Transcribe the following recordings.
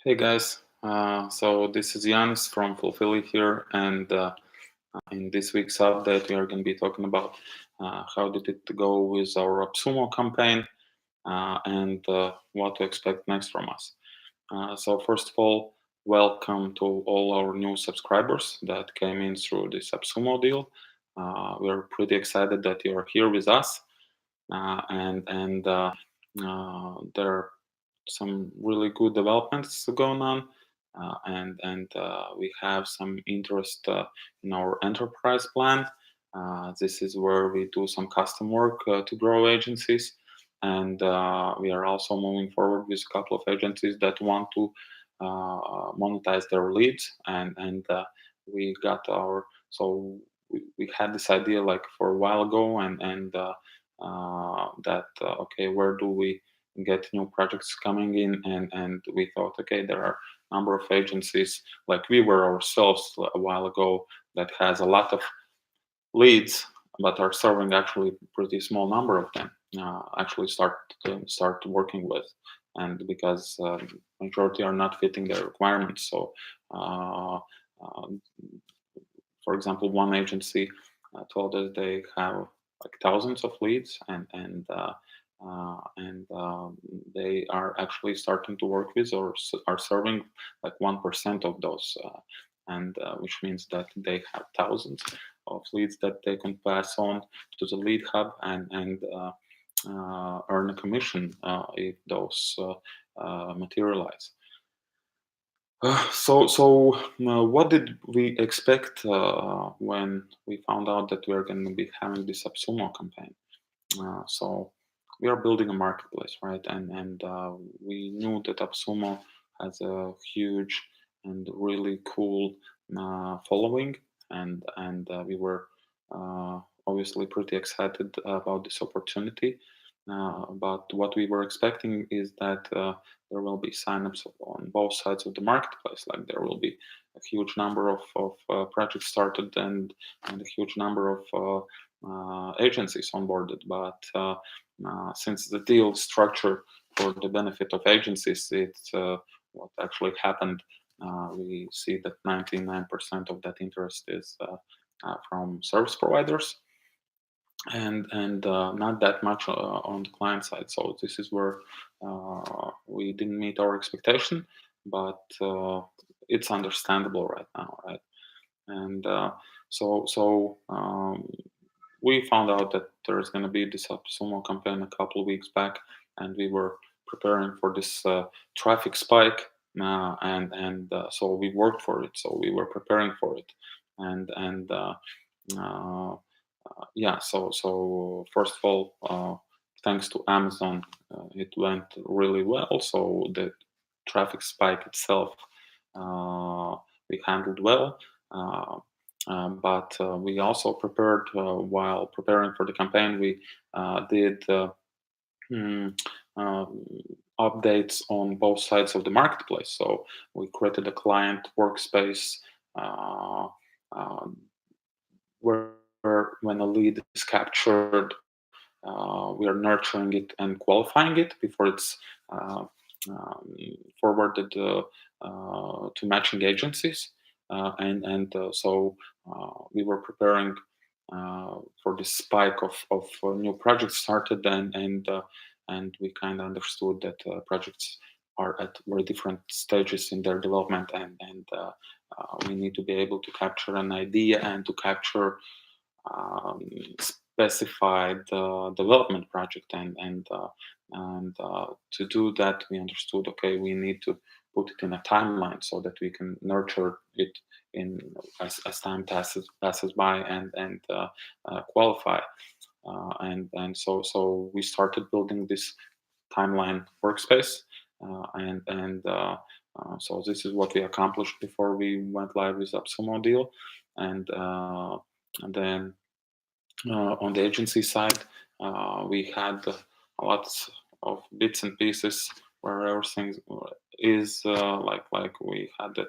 Hey guys, so this is Yanis from Fulfilli here, and in this week's update, we are going to be talking about how did it go with our AppSumo campaign and what to expect next from us. So first of all, welcome to all our new subscribers that came in through this AppSumo deal. We're pretty excited that you're here with us, and there are some really good developments going on, and we have some interest in our enterprise plan. This is where we do some custom work to grow agencies, and we are also moving forward with a couple of agencies that want to monetize their leads, and we got our we had this idea like for a while ago, and okay, where do we get new projects coming in, and we thought, okay, there are a number of agencies like we were ourselves a while ago that has a lot of leads but are serving actually pretty small number of them actually start working with, and because majority are not fitting their requirements. So uh, uh, for example, one agency told us they have like thousands of leads, and they are actually starting to work with or are serving like 1% of those, and which means that they have thousands of leads that they can pass on to the lead hub and earn a commission if those materialize. What did we expect when we found out that we are going to be having this AppSumo campaign? So we are building a marketplace, right? And we knew that AppSumo has a huge and really cool following, and we were obviously pretty excited about this opportunity. But what we were expecting is that there will be signups on both sides of the marketplace. Like there will be a huge number of projects started and a huge number of agencies onboarded. But since the deal structure for the benefit of agencies, it's what actually happened. We see that 99% of that interest is from service providers, and not that much on the client side. So this is where we didn't meet our expectation, but it's understandable right now, right? And we found out that there's going to be this AppSumo campaign a couple of weeks back, and we were preparing for this traffic spike, so we worked for it. So we were preparing for it, and uh, yeah. So first of all, thanks to Amazon, it went really well. So the traffic spike itself, we handled well. But we also prepared while preparing for the campaign. We did hmm, uh, updates on both sides of the marketplace. So we created a client workspace uh, where when a lead is captured, we are nurturing it and qualifying it before it's uh, forwarded to matching agencies. We were preparing for this spike of new projects started, and we kind of understood that projects are at very different stages in their development, and we need to be able to capture an idea and to capture um, specified development project, and to do that we understood, okay, we need to put it in a timeline so that we can nurture it in as time passes by and qualify, and so we started building this timeline workspace, so this is what we accomplished before we went live with AppSumo deal, and then on the agency side, we had lots of bits and pieces where everything is like we had the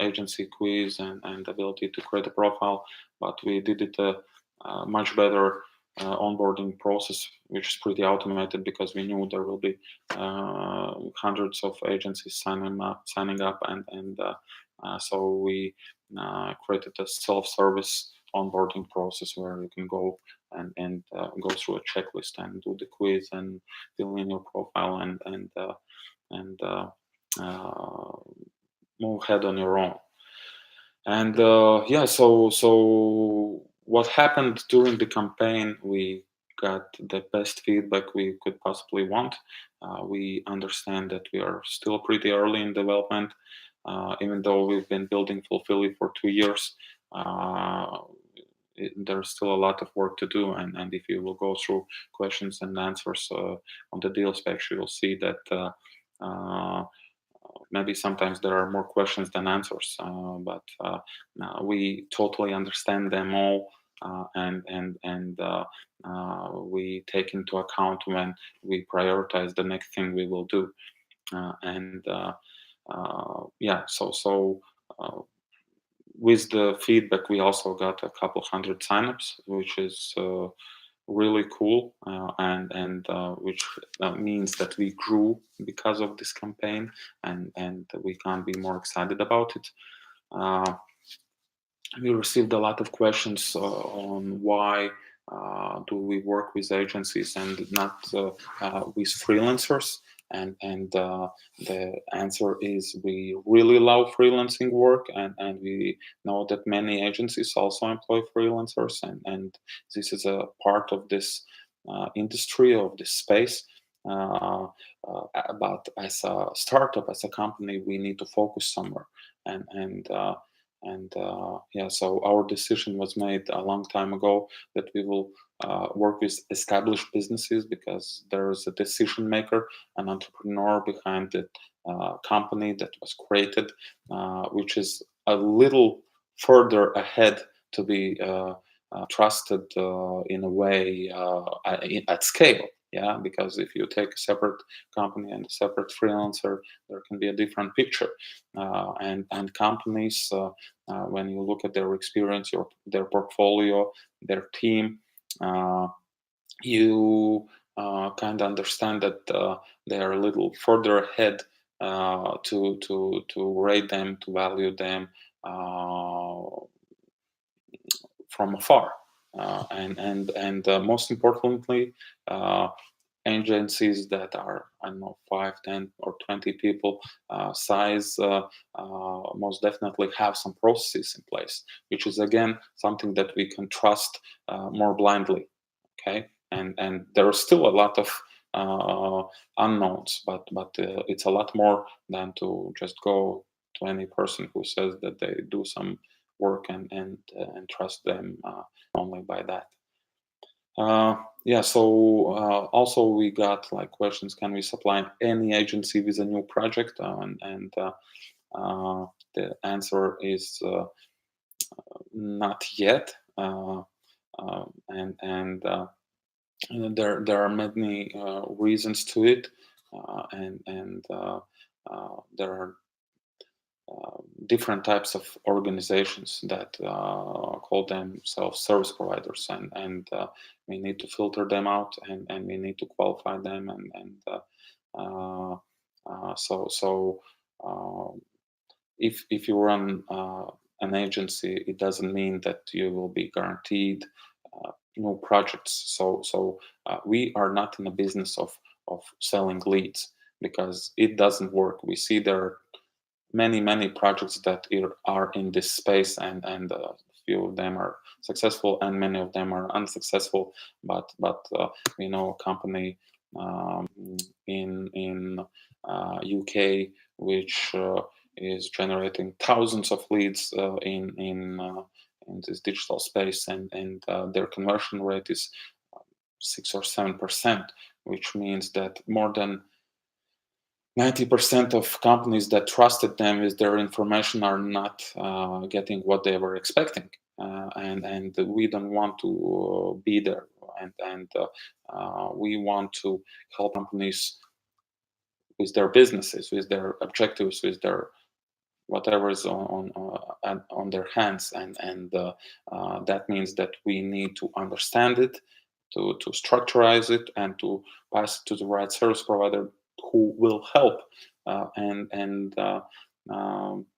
agency quiz and ability to create a profile, but we did it much better onboarding process, which is pretty automated because we knew there will be hundreds of agencies signing up, and so we created a self-service onboarding process where you can go and go through a checklist and do the quiz and fill in your profile and uh, move ahead on your own. And yeah, so what happened during the campaign? We got the best feedback we could possibly want. We understand that we are still pretty early in development, even though we've been building Fulfilli for 2 years. Uh, there's still a lot of work to do, and if you will go through questions and answers on the deal specs, you'll see that maybe sometimes there are more questions than answers, but we totally understand them all, and we take into account when we prioritize the next thing we will do. And Yeah, so with the feedback, we also got a couple hundred signups, which is really cool, and which means that we grew because of this campaign, and we can't be more excited about it. Uh, we received a lot of questions on why do we work with agencies and not with freelancers, and the answer is we really love freelancing work, and we know that many agencies also employ freelancers, and this is a part of this industry, of this space. But as a startup, as a company, we need to focus somewhere, and yeah, so our decision was made a long time ago that we will work with established businesses because there is a decision maker, an entrepreneur behind the company that was created, which is a little further ahead to be trusted in a way at scale. Yeah, because if you take a separate company and a separate freelancer, there can be a different picture. And companies, when you look at their experience, their portfolio, their team, you kind of understand that they are a little further ahead to rate them, to value them from afar. And most importantly, agencies that are, I don't know, 5, 10, or 20 people size most definitely have some processes in place, which is again something that we can trust more blindly. Okay, and there are still a lot of unknowns, but it's a lot more than to just go to any person who says that they do some work and trust them only by that. Yeah, so also we got like questions: can we supply any agency with a new project? The answer is not yet. And there are many reasons to it, and there are different types of organizations that call themselves service providers, and we need to filter them out, and we need to qualify them, so if you run an agency, it doesn't mean that you will be guaranteed new projects. So we are not in the business of selling leads, because it doesn't work. We see there are many projects that are in this space, and few of them are successful and many of them are unsuccessful. But we know a company in UK which is generating thousands of leads in this digital space, and their conversion rate is 6 or 7%, which means that more than 90% of companies that trusted them with their information are not getting what they were expecting, and we don't want to be there, and we want to help companies with their businesses, with their objectives, with their whatever is on their hands, and that means that we need to understand it, to structurize it and to pass it to the right service provider who will help.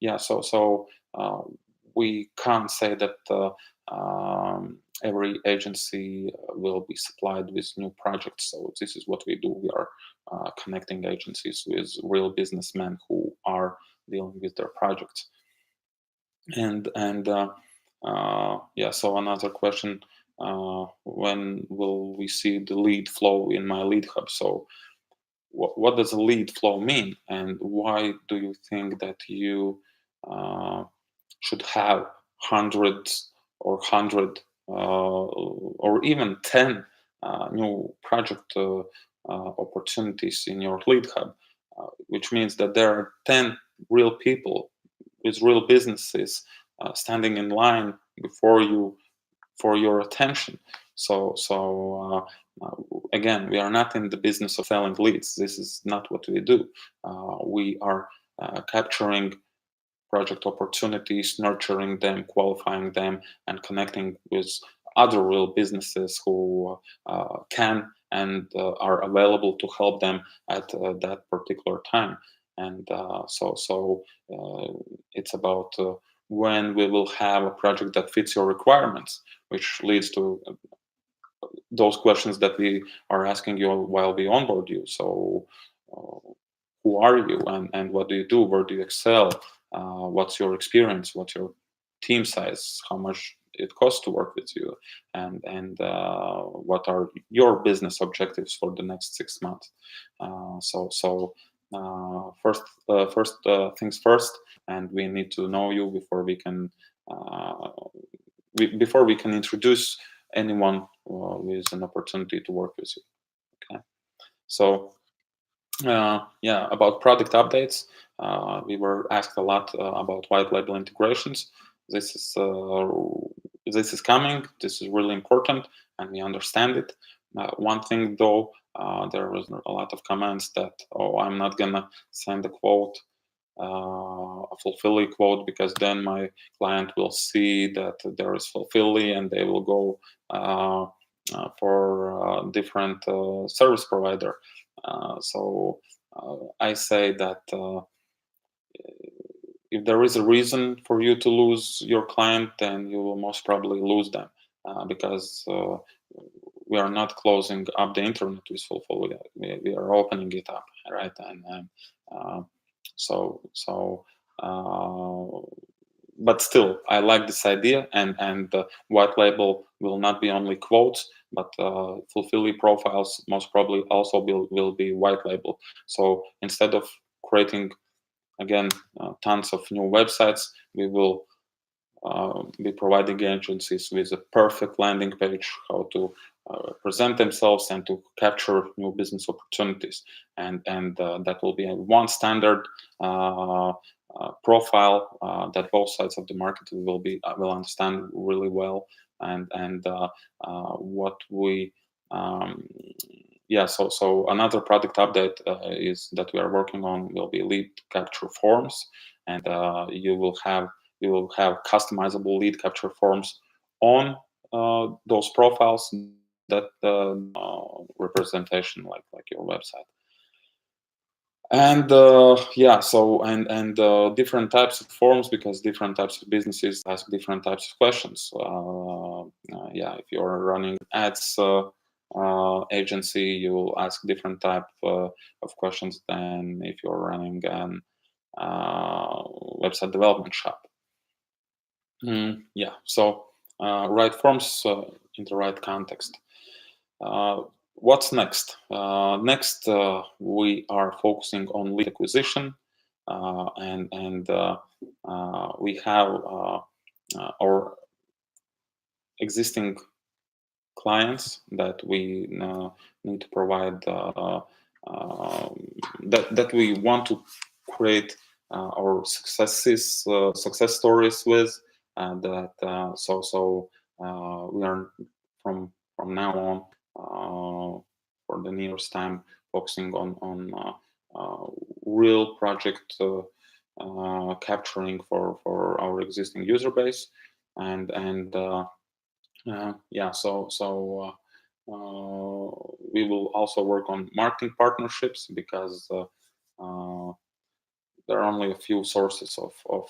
Yeah, we can't say that every agency will be supplied with new projects. So this is what we do. We are connecting agencies with real businessmen who are dealing with their projects. Yeah, so another question, when will we see the lead flow in my lead hub? So what does a lead flow mean, and why do you think that you should have hundreds or 100 or even 10 new project opportunities in your lead hub, which means that there are 10 real people with real businesses standing in line before you for your attention. Again, we are not in the business of selling leads. This is not what we do. We are capturing project opportunities, nurturing them, qualifying them, and connecting with other real businesses who can and are available to help them at that particular time. And it's about when we will have a project that fits your requirements, which leads to those questions that we are asking you while we onboard you. So who are you, and what do you do? Where do you excel? What's your experience? What's your team size? How much it costs to work with you? And what are your business objectives for the next 6 months? First things first, and we need to know you before we can introduce anyone with an opportunity to work with you. Okay, so yeah, about product updates, we were asked a lot about white label integrations. This is coming. This is really important, and we understand it. One thing though, there was a lot of comments that, oh, I'm not gonna send a quote, a Fulfilli quote, because then my client will see that there is Fulfilli and they will go for a different service provider. I say that if there is a reason for you to lose your client, then you will most probably lose them, because we are not closing up the internet with Fulfilli. We are opening it up, right? But still, I like this idea, and white label will not be only quotes, but Fulfilli profiles most probably also will be white label. So instead of creating again tons of new websites, we will be providing agencies with a perfect landing page, how to present themselves and to capture new business opportunities, and that will be one standard profile that both sides of the market will understand really well, and what we yeah, so another product update is that we are working on will be lead capture forms, and you will have customizable lead capture forms on those profiles that representation like your website. And yeah, so and different types of forms, because different types of businesses ask different types of questions. Yeah, if you're running ads agency, you will ask different type of questions than if you're running an website development shop. Yeah, so right forms in the right context. What's next? Next, we are focusing on lead acquisition, and we have our existing clients that we need to provide that we want to create our success stories with, we are from now on for the nearest time focusing on real project capturing for our existing user base, and yeah, We will also work on marketing partnerships because there are only a few sources of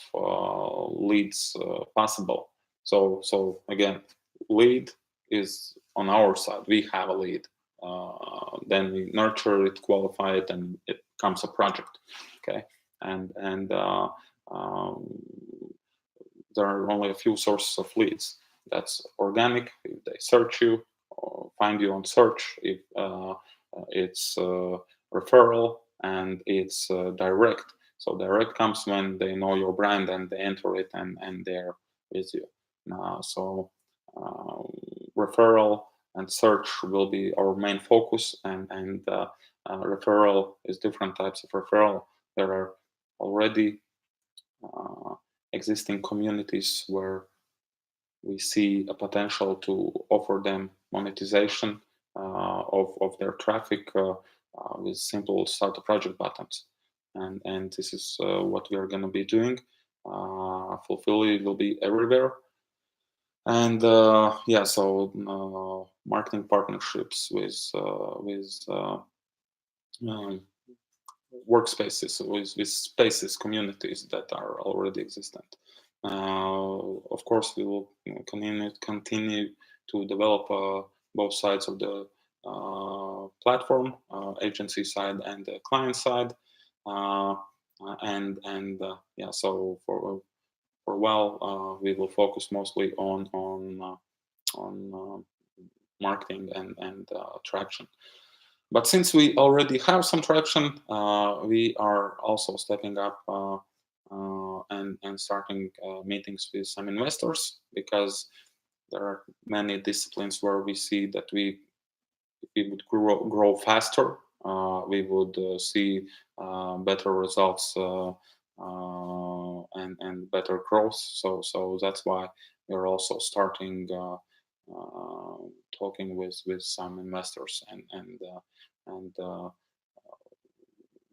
leads possible. So again, lead is on our side. We have a lead. Then we nurture it, qualify it, and it becomes a project. Okay, and um, there are only a few sources of leads. That's organic if they search you or find you on search. If it's referral, and it's direct. So direct comes when they know your brand and they enter it, and they're with you. So uh, referral and search will be our main focus, and referral is different types of referral. There are already uh, existing communities where we see a potential to offer them monetization of their traffic with simple start a project buttons. And this is what we are going to be doing. Fulfilli will be everywhere. And yeah, so marketing partnerships with um, workspaces, with spaces, communities that are already existent. Of course, we will continue to develop both sides of the platform, agency side and the client side, uh, and yeah. So for a while, we will focus mostly on marketing and traction. But since we already have some traction, we are also stepping up and starting meetings with some investors, because there are many disciplines where we see that we would grow faster. We would see better results and better growth. So that's why we're also starting talking with some investors, and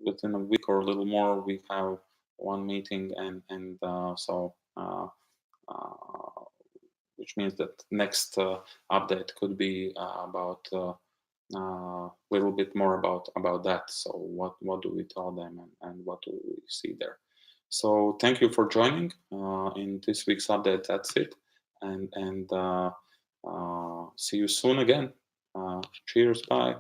within a week or a little more we have one meeting, and which means that next update could be about a little bit more about that. So what do we tell them, and what do we see there? So thank you for joining in this week's update. That's it, and see you soon again. Cheers, bye.